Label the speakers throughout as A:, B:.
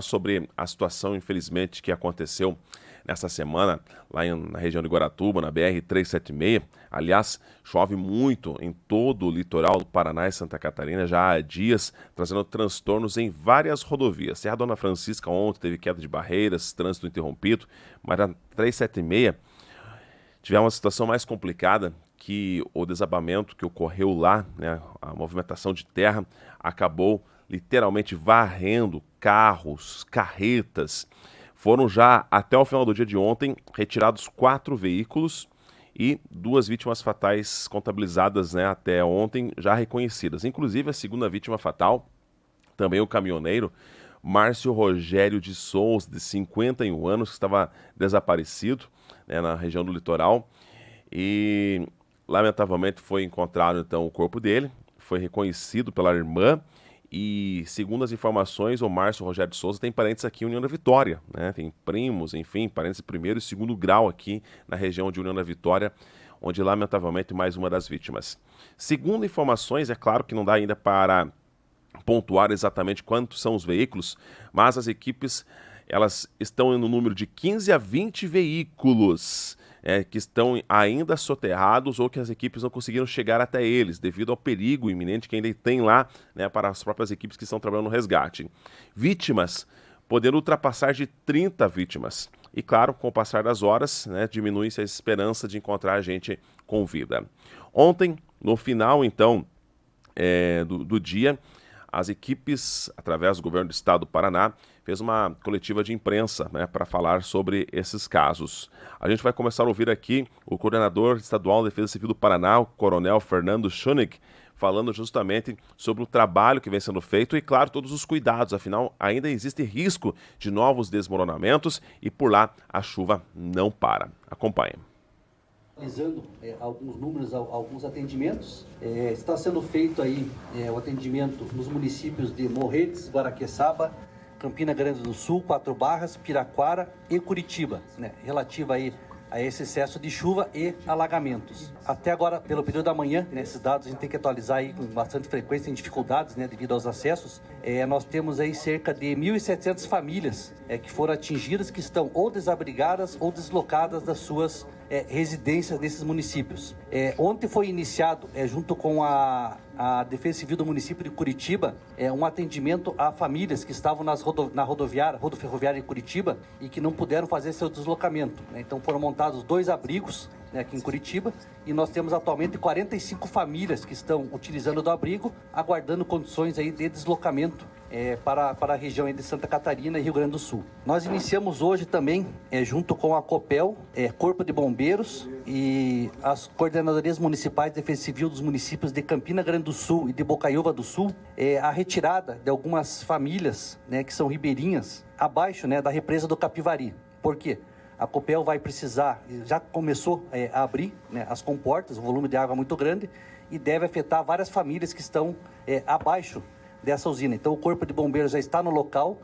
A: sobre a situação, infelizmente, que aconteceu nessa semana lá na região de Guaratuba, na BR-376. Aliás, chove muito em todo o litoral do Paraná e Santa Catarina já há dias, trazendo transtornos em várias rodovias. Serra Dona Francisca ontem teve queda de barreiras, trânsito interrompido, mas na 376 tivemos uma situação mais complicada, que o desabamento que ocorreu lá, né, a movimentação de terra, acabou literalmente varrendo carros, carretas. Foram já, até o final do dia de ontem, retirados 4 veículos e 2 vítimas fatais contabilizadas, né, até ontem, já reconhecidas. Inclusive a segunda vítima fatal, também o caminhoneiro, Márcio Rogério de Souza, de 51 anos, que estava desaparecido, né, na região do litoral. E lamentavelmente foi encontrado então o corpo dele, foi reconhecido pela irmã. E, segundo as informações, o Márcio Rogério de Souza tem parentes aqui em União da Vitória, né? Tem primos, enfim, parentes de primeiro e segundo grau aqui na região de União da Vitória, onde, lamentavelmente, mais uma das vítimas. Segundo informações, é claro que não dá ainda para pontuar exatamente quantos são os veículos, mas as equipes, elas estão no número de 15 a 20 veículos, que estão ainda soterrados ou que as equipes não conseguiram chegar até eles, devido ao perigo iminente que ainda tem lá, né, para as próprias equipes que estão trabalhando no resgate. Vítimas, podendo ultrapassar de 30 vítimas. E claro, com o passar das horas, né, diminui-se a esperança de encontrar a gente com vida. Ontem, no final, então, do dia, as equipes, através do governo do estado do Paraná, fez uma coletiva de imprensa, né, para falar sobre esses casos. A gente vai começar a ouvir aqui o coordenador estadual de Defesa Civil do Paraná, o coronel Fernando Schunig, falando justamente sobre o trabalho que vem sendo feito e, claro, todos os cuidados, afinal, ainda existe risco de novos desmoronamentos e por lá a chuva não para. Acompanhe.
B: Analisando alguns números, alguns atendimentos, está sendo feito aí o atendimento nos municípios de Morretes, Guaraqueçaba, Campina Grande do Sul, Quatro Barras, Piraquara e Curitiba, né, relativa aí a esse excesso de chuva e alagamentos. Até agora, pelo período da manhã, né, esses dados a gente tem que atualizar aí com bastante frequência, tem dificuldades, né, devido aos acessos. Nós temos aí cerca de 1.700 famílias que foram atingidas, que estão ou desabrigadas ou deslocadas das suas residências nesses municípios. Ontem foi iniciado, junto com a Defesa Civil do município de Curitiba, um atendimento a famílias que estavam na rodoferroviária de Curitiba e que não puderam fazer seu deslocamento, né? Então foram montados 2 abrigos, né, aqui em Curitiba, e nós temos atualmente 45 famílias que estão utilizando do abrigo, aguardando condições aí de deslocamento para a região aí de Santa Catarina e Rio Grande do Sul. Nós iniciamos hoje também, junto com a COPEL, Corpo de Bombeiros e as coordenadorias municipais de Defesa Civil dos municípios de Campina Grande do Sul e de Bocaiúva do Sul, a retirada de algumas famílias, né, que são ribeirinhas, abaixo, né, da represa do Capivari. Por quê? A COPEL vai precisar, já começou a abrir, né, as comportas, o volume de água é muito grande e deve afetar várias famílias que estão abaixo dessa usina. Então o Corpo de Bombeiros já está no local,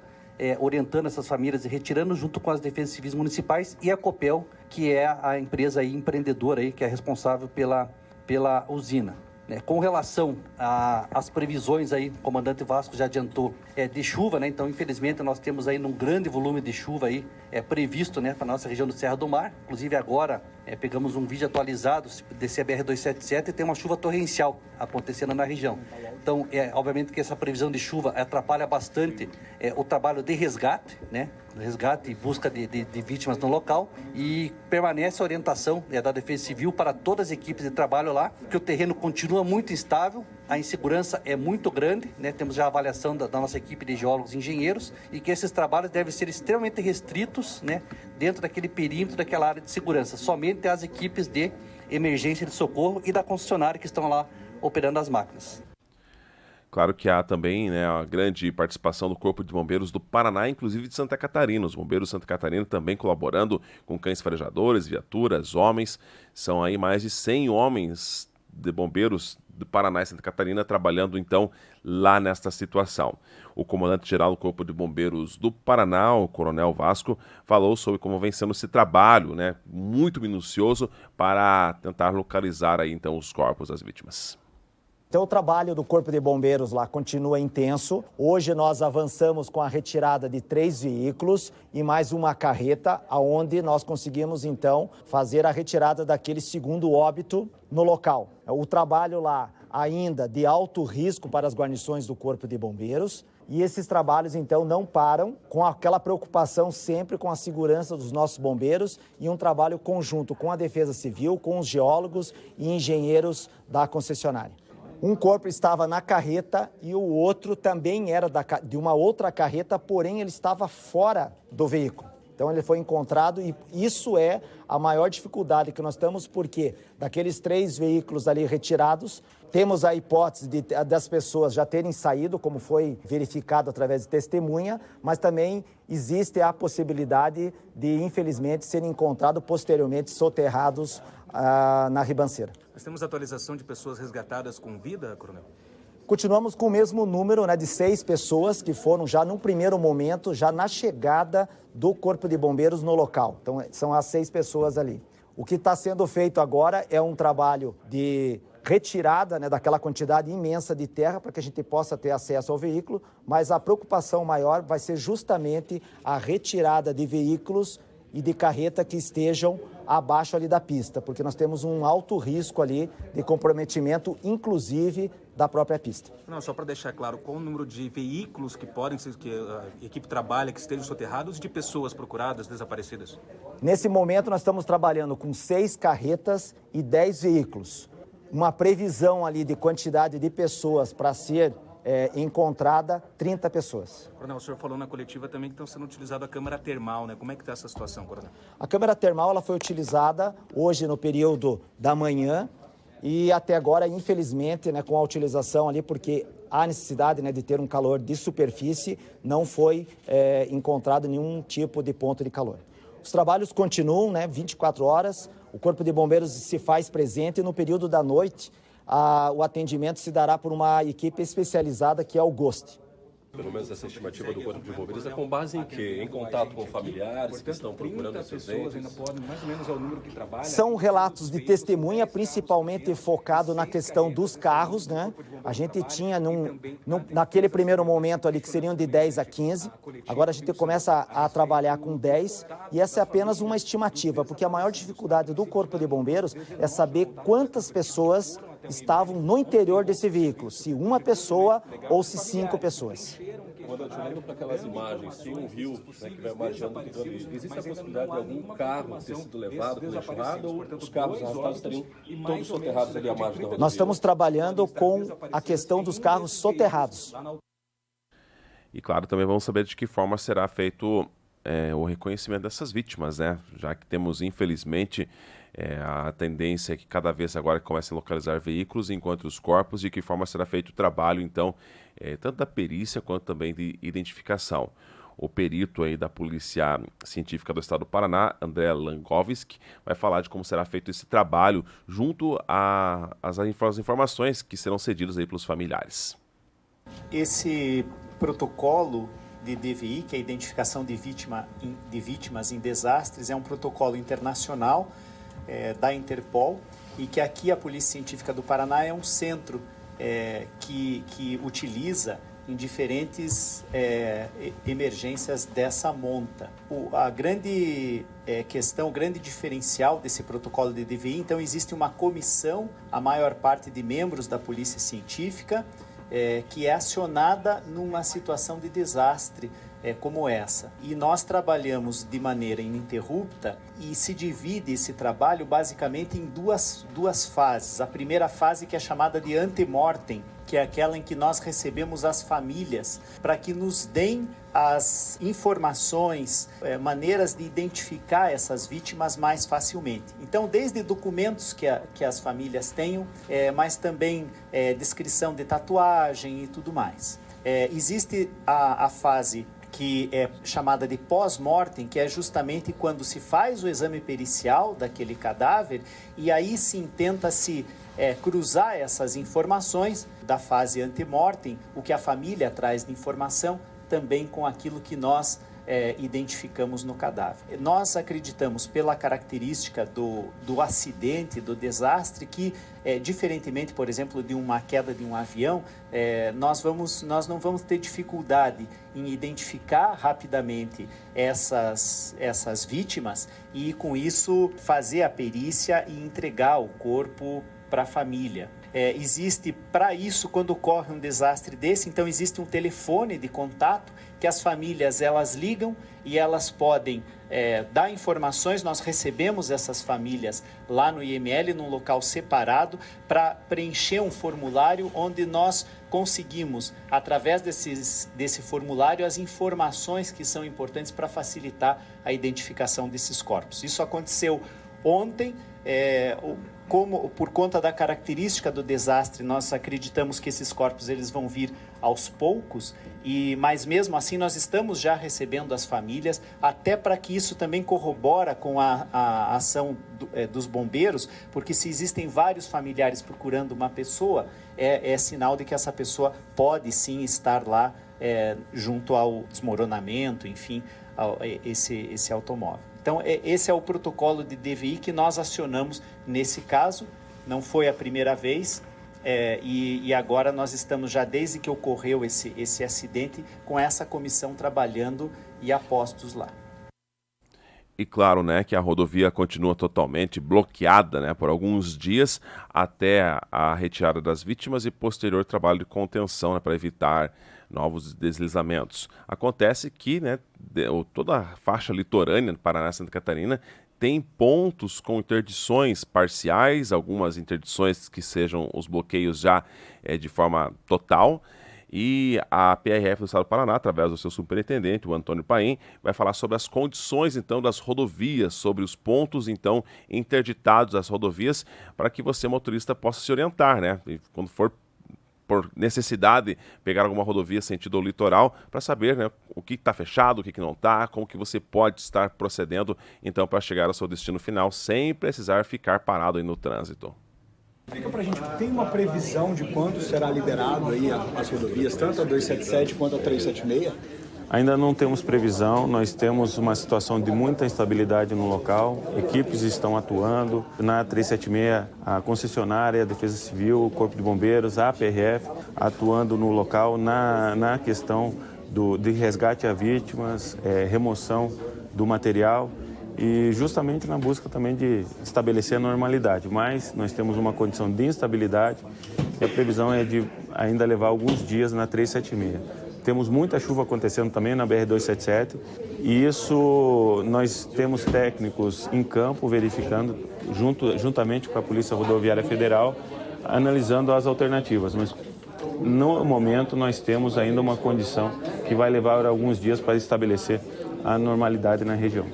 B: orientando essas famílias e retirando junto com as defesas civis municipais e a COPEL, que é a empresa aí, empreendedora aí, que é responsável pela usina. Com relação às previsões aí, o comandante Vasco já adiantou, de chuva, né? Então, infelizmente, nós temos aí um grande volume de chuva aí, previsto, né, para a nossa região do Serra do Mar. Inclusive, agora, pegamos um vídeo atualizado desse BR-277 e tem uma chuva torrencial acontecendo na região. Então, obviamente que essa previsão de chuva atrapalha bastante o trabalho de resgate, né? Resgate e busca de vítimas no local, e permanece a orientação da Defesa Civil para todas as equipes de trabalho lá, que o terreno continua muito instável, a insegurança é muito grande, né? Temos já a avaliação da nossa equipe de geólogos e engenheiros, e que esses trabalhos devem ser extremamente restritos, né, dentro daquele perímetro, daquela área de segurança, somente as equipes de emergência de socorro e da concessionária que estão lá operando as máquinas.
A: Claro que há também, né, a grande participação do Corpo de Bombeiros do Paraná, inclusive de Santa Catarina. Os bombeiros de Santa Catarina também colaborando com cães farejadores, viaturas, homens. São aí mais de 100 homens de bombeiros do Paraná e Santa Catarina trabalhando, então, lá nesta situação. O comandante-geral do Corpo de Bombeiros do Paraná, o coronel Vasco, falou sobre como vem sendo esse trabalho, né, muito minucioso para tentar localizar aí, então, os corpos das vítimas.
C: Então, o trabalho do Corpo de Bombeiros lá continua intenso. Hoje nós avançamos com a retirada de 3 veículos e mais uma carreta, onde nós conseguimos, então, fazer a retirada daquele segundo óbito no local. O trabalho lá ainda de alto risco para as guarnições do Corpo de Bombeiros. E esses trabalhos, então, não param, com aquela preocupação sempre com a segurança dos nossos bombeiros e um trabalho conjunto com a Defesa Civil, com os geólogos e engenheiros da concessionária. Um corpo estava na carreta e o outro também era de uma outra carreta, porém ele estava fora do veículo. Então ele foi encontrado e isso é a maior dificuldade que nós temos, porque daqueles 3 veículos ali retirados, temos a hipótese das pessoas já terem saído, como foi verificado através de testemunha, mas também existe a possibilidade de, infelizmente, serem encontrados posteriormente soterrados na ribanceira.
D: Nós temos atualização de pessoas resgatadas com vida, coronel?
C: Continuamos com o mesmo número, de 6 pessoas que foram já num primeiro momento, já na chegada do Corpo de Bombeiros no local. Então, são as 6 pessoas ali. O que está sendo feito agora é um trabalho de retirada daquela quantidade imensa de terra para que a gente possa ter acesso ao veículo, mas a preocupação maior vai ser justamente a retirada de veículos e de carreta que estejam abaixo ali da pista, porque nós temos um alto risco ali de comprometimento, inclusive da própria pista.
D: Não, só para deixar claro, qual o número de veículos que podem ser, que a equipe trabalha, que estejam soterrados, de pessoas procuradas, desaparecidas?
C: Nesse momento nós estamos trabalhando com 6 carretas e 10 veículos. Uma previsão ali de quantidade de pessoas para ser encontrada, 30 pessoas.
D: Coronel, o senhor falou na coletiva também que estão sendo utilizada a câmara termal, né? Como é que está essa situação, coronel?
C: A câmara termal ela foi utilizada hoje no período da manhã e até agora, infelizmente, com a utilização ali, porque há necessidade de ter um calor de superfície, não foi encontrado nenhum tipo de ponto de calor. Os trabalhos continuam, 24 horas, o Corpo de Bombeiros se faz presente e no período da noite o atendimento se dará por uma equipe especializada que é o GHOST.
E: Pelo menos essa estimativa do Corpo de Bombeiros é com base em quê? Em contato com familiares que estão procurando esses entes?
D: Mais ou menos é o número que trabalha.
C: São relatos de testemunha, principalmente focado na questão dos carros, A gente tinha naquele primeiro momento ali que seriam de 10 a 15, agora a gente começa a trabalhar com 10 e essa é apenas uma estimativa, porque a maior dificuldade do Corpo de Bombeiros é saber quantas pessoas estavam no interior desse veículo, se uma pessoa ou se 5 pessoas.
E: Quando olhando para aquelas imagens, tem um rio que vai margeando aquilo ali. Existe a possibilidade de algum carro ter sido levado pela enxurrada ou os carros arrastados estariam todos soterrados ali à margem da rodovia?
C: Nós estamos trabalhando com a questão dos carros soterrados.
A: E claro, também vamos saber de que forma será feito o reconhecimento dessas vítimas, já que temos, infelizmente, a tendência é que cada vez agora comecem a localizar veículos enquanto os corpos, de que forma será feito o trabalho, então, tanto da perícia quanto também de identificação. O perito aí da Polícia Científica do Estado do Paraná, André Langovski, vai falar de como será feito esse trabalho junto às informações que serão cedidas aí pelos familiares.
F: Esse protocolo de DVI, que é a identificação de vítimas em desastres, é um protocolo internacional da Interpol e que aqui a Polícia Científica do Paraná é um centro que utiliza em diferentes emergências dessa monta. A grande questão, o grande diferencial desse protocolo de DVI, então existe uma comissão, a maior parte de membros da Polícia Científica, que é acionada numa situação de desastre como essa. E nós trabalhamos de maneira ininterrupta e se divide esse trabalho basicamente em duas fases. A primeira fase, que é chamada de antemortem, que é aquela em que nós recebemos as famílias para que nos deem as informações, maneiras de identificar essas vítimas mais facilmente. Então, desde documentos que as famílias tenham, mas também descrição de tatuagem e tudo mais. Existe a fase que é chamada de pós-mortem, que é justamente quando se faz o exame pericial daquele cadáver e aí sim tenta-se cruzar essas informações da fase antemortem, o que a família traz de informação, também com aquilo que nós identificamos no cadáver. Nós acreditamos, pela característica do acidente, do desastre, que, diferentemente, por exemplo, de uma queda de um avião, nós não vamos ter dificuldade em identificar rapidamente essas vítimas e, com isso, fazer a perícia e entregar o corpo para a família. Existe, para isso, quando ocorre um desastre desse, então existe um telefone de contato que as famílias elas ligam e elas podem dar informações. Nós recebemos essas famílias lá no IML, num local separado, para preencher um formulário onde nós conseguimos, através desse formulário, as informações que são importantes para facilitar a identificação desses corpos. Isso aconteceu ontem. Como por conta da característica do desastre, nós acreditamos que esses corpos eles vão vir aos poucos, mas mesmo assim nós estamos já recebendo as famílias, até para que isso também corrobora com a ação dos bombeiros, porque se existem vários familiares procurando uma pessoa, é sinal de que essa pessoa pode sim estar lá junto ao desmoronamento, enfim, esse automóvel. Então, esse é o protocolo de DVI que nós acionamos nesse caso. Não foi a primeira vez e agora nós estamos já, desde que ocorreu esse acidente, com essa comissão trabalhando e a postos lá.
A: E claro, né, que a rodovia continua totalmente bloqueada, né, por alguns dias até a retirada das vítimas e posterior trabalho de contenção, né, para evitar novos deslizamentos. Acontece que, né, toda a faixa litorânea do Paraná e Santa Catarina tem pontos com interdições parciais, algumas interdições que sejam os bloqueios já de forma total. E a PRF do Estado do Paraná, através do seu superintendente, o Antônio Paim, vai falar sobre as condições, então, das rodovias, sobre os pontos, então, interditados das rodovias, para que você, motorista, possa se orientar, né? E quando for por necessidade pegar alguma rodovia sentido ao litoral, para saber, né, o que está fechado, o que não está, como que você pode estar procedendo, então, para chegar ao seu destino final, sem precisar ficar parado aí no trânsito.
G: Explica pra gente, tem uma previsão de quando será liberado aí as rodovias, tanto a 277 quanto a 376?
H: Ainda não temos previsão, nós temos uma situação de muita instabilidade no local, equipes estão atuando, na 376 a concessionária, a Defesa Civil, o Corpo de Bombeiros, a PRF, atuando no local na questão de resgate a vítimas, remoção do material e justamente na busca também de estabelecer a normalidade. Mas nós temos uma condição de instabilidade e a previsão é de ainda levar alguns dias na 376. Temos muita chuva acontecendo também na BR-277 e isso nós temos técnicos em campo verificando, juntamente com a Polícia Rodoviária Federal, analisando as alternativas. Mas no momento nós temos ainda uma condição que vai levar alguns dias para estabelecer a normalidade na região.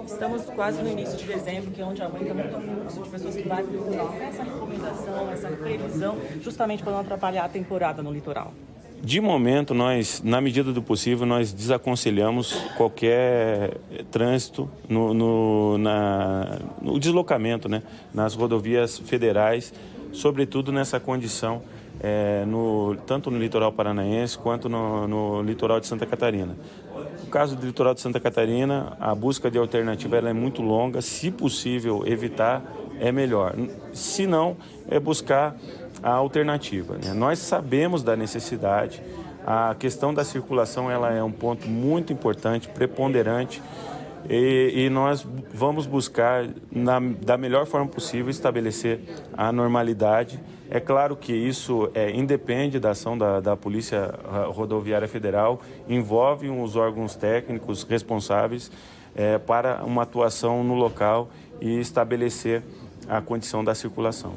I: Estamos quase no início de dezembro, que é onde aumenta muito o fluxo de pessoas que vai para o litoral. Essa recomendação, essa previsão, justamente para não atrapalhar a temporada no litoral.
H: De momento, nós, na medida do possível, nós desaconselhamos qualquer trânsito no deslocamento, né, nas rodovias federais, sobretudo nessa condição, tanto no litoral paranaense quanto no litoral de Santa Catarina. No caso do litoral de Santa Catarina, a busca de alternativa ela é muito longa, se possível evitar, é melhor. Se não, é buscar a alternativa, né? Nós sabemos da necessidade, a questão da circulação ela é um ponto muito importante, preponderante e nós vamos buscar da melhor forma possível estabelecer a normalidade. É claro que isso independe da ação da Polícia Rodoviária Federal, envolve os órgãos técnicos responsáveis para uma atuação no local e estabelecer a condição da circulação.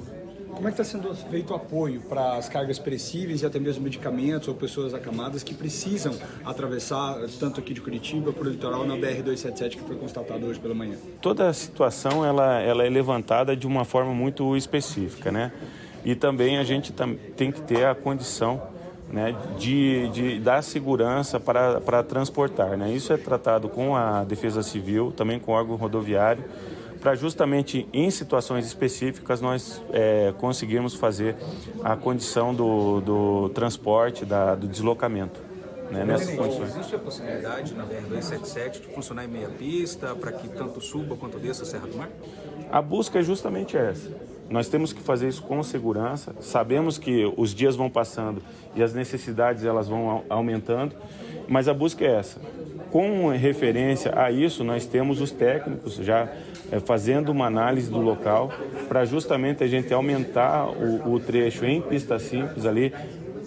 G: Como é que está sendo feito o apoio para as cargas perecíveis e até mesmo medicamentos ou pessoas acamadas que precisam atravessar, tanto aqui de Curitiba, para o litoral, na BR-277, que foi constatado hoje pela manhã?
H: Toda a situação ela é levantada de uma forma muito específica, né? E também a gente tem que ter a condição, né, de dar segurança para transportar, né? Isso é tratado com a Defesa Civil, também com o órgão rodoviário, para justamente em situações específicas nós conseguirmos fazer a condição do transporte, do deslocamento. né, nessas condições.
D: Existe a possibilidade na BR-277 de funcionar em meia pista para que tanto suba quanto desça a Serra do Mar?
H: A busca é justamente essa. Nós temos que fazer isso com segurança. Sabemos que os dias vão passando e as necessidades elas vão aumentando, mas a busca é essa. Com referência a isso, nós temos os técnicos já fazendo uma análise do local para justamente a gente aumentar o trecho em pista simples ali,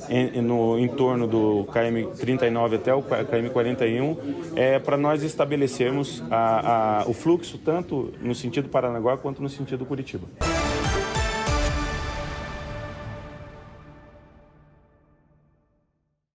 H: em torno do KM 39 até o KM 41, para nós estabelecermos o fluxo tanto no sentido Paranaguá quanto no sentido Curitiba.